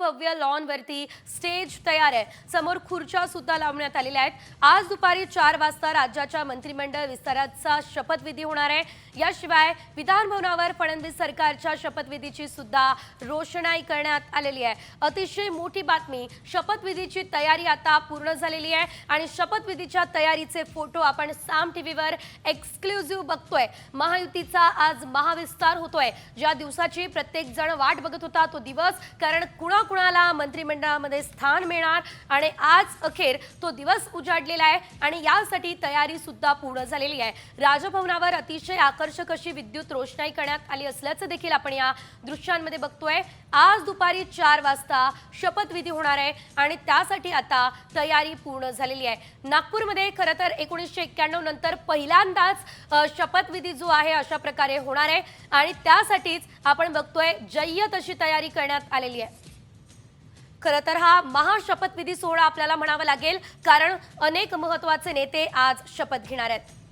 भव्य लॉन वरती स्टेज तयार आहे। समोर खुर्च्या सुद्धा लावण्यात आलेल्या आहेत। आज दुपारी 4 वाजता राज्याच्या मंत्रिमंडळ विस्ताराचा शपथविधी होणार आहे। याशिवाय विधान भवनावर फडणवीस सरकारच्या शपथविधीची सुद्धा रोषणाई करण्यात आलेली आहे। अतिशय मोठी बातमी, शपथविधीची तयारी आता पूर्ण झालेली आहे आणि शपथविधीच्या तयारीचे फोटो आपण साम टीव्हीवर एक्सक्लुझिव्ह बघतोय। महायुतीचा आज महाविस्तार होतोय। ज्या दिवसाची प्रत्येक जण वाट बघत होता तो दिवस, कारण कुणाकुणाला मंत्रिमंडळामध्ये स्थान मिळणार आणि आज अखेर तो दिवस उजाडलेला आहे आणि यासाठी तयारी सुद्धा पूर्ण झालेली आहे। राजभवनावर अतिशय आकर्षक अशी विद्युत रोषणाई करण्यात आली असल्याचं देखील आपण या दृश्यांमध्ये बघतोय। आज दुपारी 4 वाजता शपथविधी होणार आहे आणि त्यासाठी आता तयारी पूर्ण झालेली आहे। नागपूरमध्ये खरं तर 1991 नंतर पहिल्यांदाच शपथविधी जो आहे अशा प्रकारे होणार आहे आणि त्यासाठीच आपण बघतोय जय्यत अशी तयारी करण्यात आलेली आहे। खरं तर हा महाशपथविधी सोहळा आपल्याला म्हणावा लागेल, कारण अनेक महत्त्वाचे नेते आज शपथ घेणार आहेत।